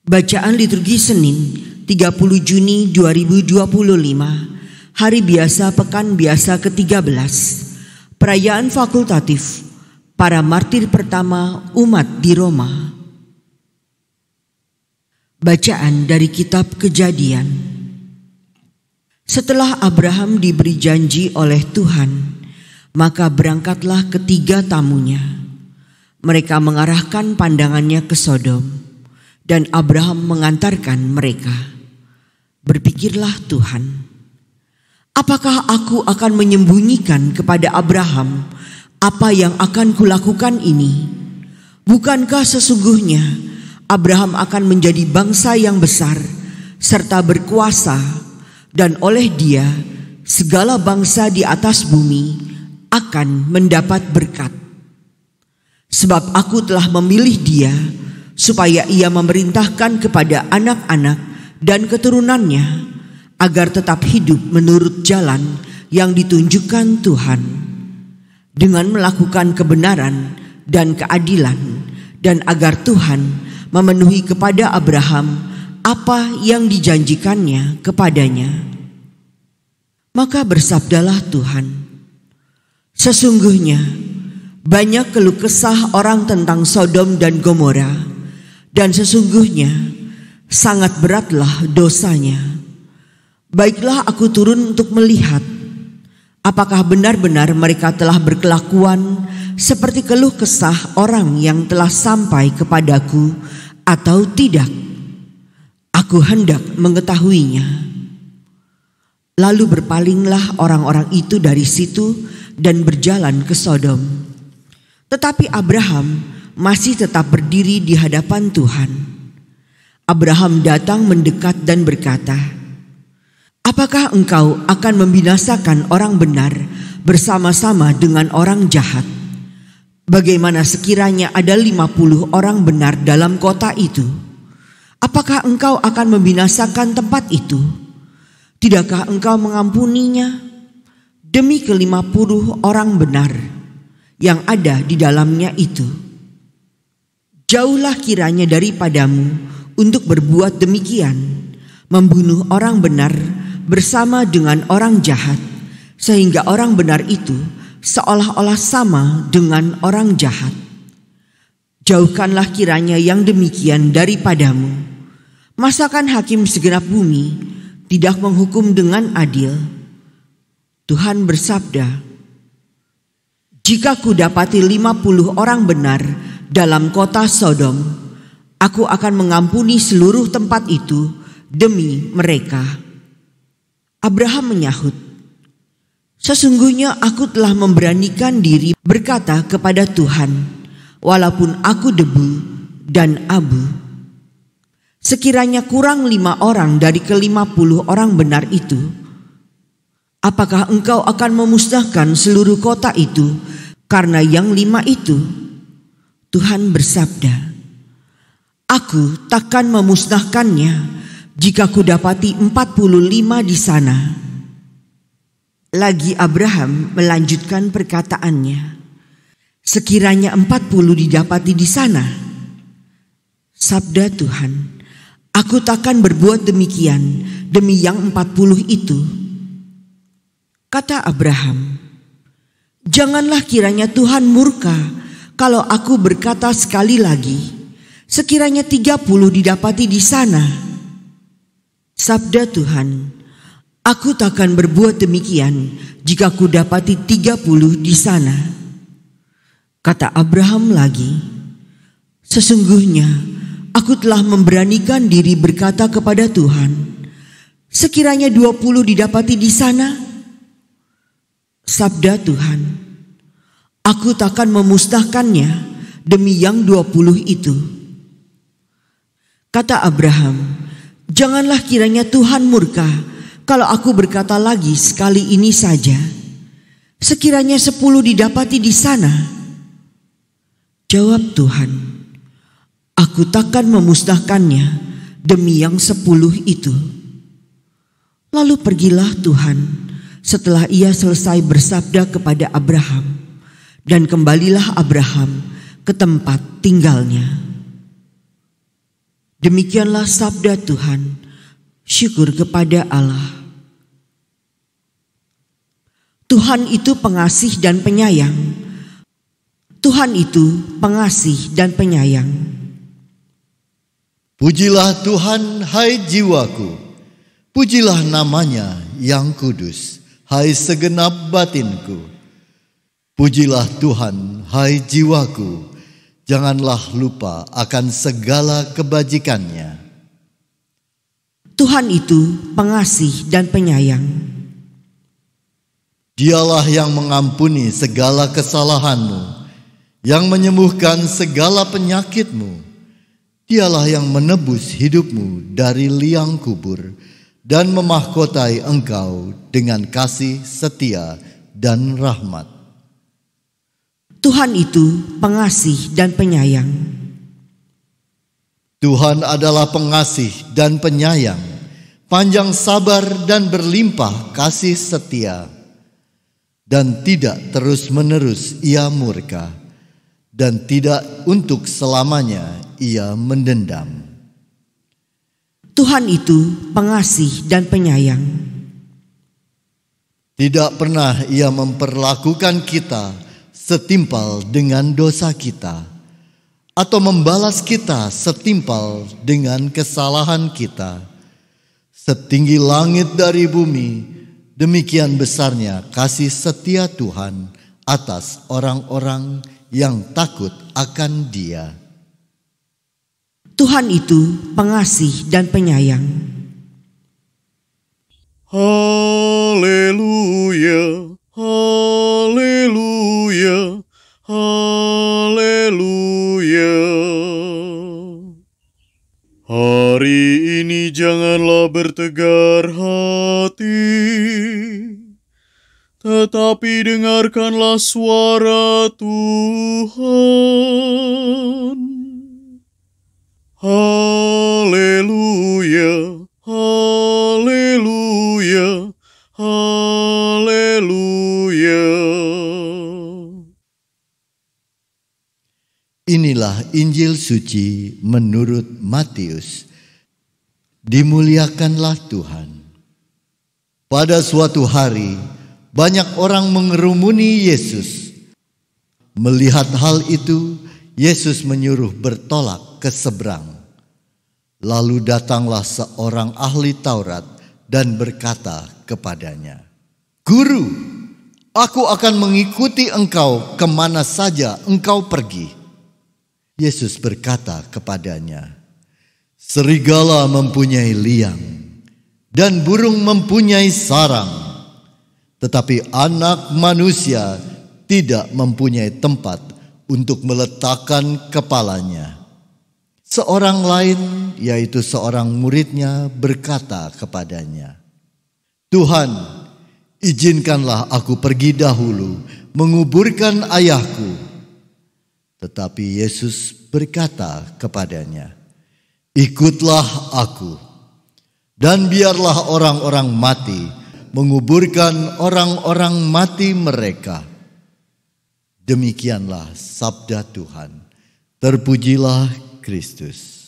Bacaan liturgi Senin 30 Juni 2025, Hari Biasa Pekan Biasa ke-13, Perayaan Fakultatif para martir pertama umat di Roma. Bacaan dari Kitab Kejadian. Setelah Abraham diberi janji oleh Tuhan, maka berangkatlah ketiga tamunya. Mereka mengarahkan pandangannya ke Sodom, dan Abraham mengantarkan mereka. Berpikirlah Tuhan, apakah aku akan menyembunyikan kepada Abraham apa yang akan kulakukan ini? Bukankah sesungguhnya Abraham akan menjadi bangsa yang besar serta berkuasa, dan oleh dia segala bangsa di atas bumi akan mendapat berkat. Sebab aku telah memilih dia supaya ia memerintahkan kepada anak-anak dan keturunannya agar tetap hidup menurut jalan yang ditunjukkan Tuhan, dengan melakukan kebenaran dan keadilan, dan agar Tuhan memenuhi kepada Abraham apa yang dijanjikannya kepadanya. Maka bersabdalah Tuhan, sesungguhnya banyak keluh kesah orang tentang Sodom dan Gomora, dan sesungguhnya sangat beratlah dosanya. Baiklah aku turun untuk melihat apakah benar-benar mereka telah berkelakuan seperti keluh kesah orang yang telah sampai kepadaku atau tidak. Aku hendak mengetahuinya. Lalu berpalinglah orang-orang itu dari situ dan berjalan ke Sodom. Tetapi Abraham masih tetap berdiri di hadapan Tuhan. Abraham datang mendekat dan berkata, apakah engkau akan membinasakan orang benar bersama-sama dengan orang jahat? Bagaimana sekiranya ada 50 orang benar dalam kota itu? Apakah engkau akan membinasakan tempat itu? Tidakkah engkau mengampuninya demi ke-50 orang benar yang ada di dalamnya itu? Jauhlah kiranya daripadamu untuk berbuat demikian, membunuh orang benar bersama dengan orang jahat, sehingga orang benar itu seolah-olah sama dengan orang jahat. Jauhkanlah kiranya yang demikian daripadamu. Masakan hakim segenap bumi tidak menghukum dengan adil? Tuhan bersabda, jika kudapati 50 orang benar dalam kota Sodom, aku akan mengampuni seluruh tempat itu demi mereka. Abraham menyahut, sesungguhnya aku telah memberanikan diri berkata kepada Tuhan, walaupun aku debu dan abu. Sekiranya kurang 5 orang dari ke-50 orang benar itu, apakah engkau akan memusnahkan seluruh kota itu karena yang 5 itu? Tuhan bersabda, aku takkan memusnahkannya jika kudapati 45 di sana. Lagi Abraham melanjutkan perkataannya, sekiranya 40 didapati di sana. Sabda Tuhan, aku takkan berbuat demikian demi yang 40 itu. Kata Abraham, janganlah kiranya Tuhan murka kalau aku berkata sekali lagi, sekiranya 30 didapati di sana. Sabda Tuhan, aku takkan berbuat demikian jika ku dapati 30 di sana. Kata Abraham lagi, sesungguhnya aku telah memberanikan diri berkata kepada Tuhan, sekiranya 20 didapati di sana. Sabda Tuhan, aku takkan memusnahkannya demi yang 20 itu. Kata Abraham, janganlah kiranya Tuhan murka kalau aku berkata lagi sekali ini saja, sekiranya 10 didapati di sana. Jawab Tuhan, aku takkan memusnahkannya demi yang 10 itu. Lalu pergilah Tuhan setelah ia selesai bersabda kepada Abraham, dan kembalilah Abraham ke tempat tinggalnya. Demikianlah sabda Tuhan. Syukur kepada Allah. Tuhan itu pengasih dan penyayang. Tuhan itu pengasih dan penyayang. Pujilah Tuhan, hai jiwaku. Pujilah namanya yang kudus, hai segenap batinku. Pujilah Tuhan, hai jiwaku. Janganlah lupa akan segala kebajikannya. Tuhan itu pengasih dan penyayang. Dialah yang mengampuni segala kesalahanmu, yang menyembuhkan segala penyakitmu. Dialah yang menebus hidupmu dari liang kubur dan memahkotai engkau dengan kasih setia dan rahmat. Tuhan itu pengasih dan penyayang. Tuhan adalah pengasih dan penyayang, panjang sabar dan berlimpah kasih setia, dan tidak terus-menerus ia murka, dan tidak untuk selamanya ia mendendam. Tuhan itu pengasih dan penyayang. Tidak pernah ia memperlakukan kita setimpal dengan dosa kita, atau membalas kita setimpal dengan kesalahan kita. Setinggi langit dari bumi, demikian besarnya kasih setia Tuhan atas orang-orang yang takut akan Dia. Tuhan itu pengasih dan penyayang. Haleluya, haleluya, haleluya. Hari ini janganlah bertegar hati, tetapi dengarkanlah suara Tuhan. Haleluya, haleluya, haleluya. Inilah Injil suci menurut Matius. Dimuliakanlah Tuhan. Pada suatu hari, banyak orang mengerumuni Yesus. Melihat hal itu, Yesus menyuruh bertolak ke seberang. Lalu datanglah seorang ahli Taurat dan berkata kepadanya, "Guru, aku akan mengikuti engkau kemana saja engkau pergi." Yesus berkata kepadanya, "Serigala mempunyai liang dan burung mempunyai sarang, tetapi Anak Manusia tidak mempunyai tempat untuk meletakkan kepalanya." Seorang lain, yaitu seorang muridnya, berkata kepadanya, "Tuhan, izinkanlah aku pergi dahulu menguburkan ayahku." Tetapi Yesus berkata kepadanya, "Ikutlah aku, dan biarlah orang-orang mati menguburkan orang-orang mati mereka." Demikianlah sabda Tuhan. Terpujilah Kristus.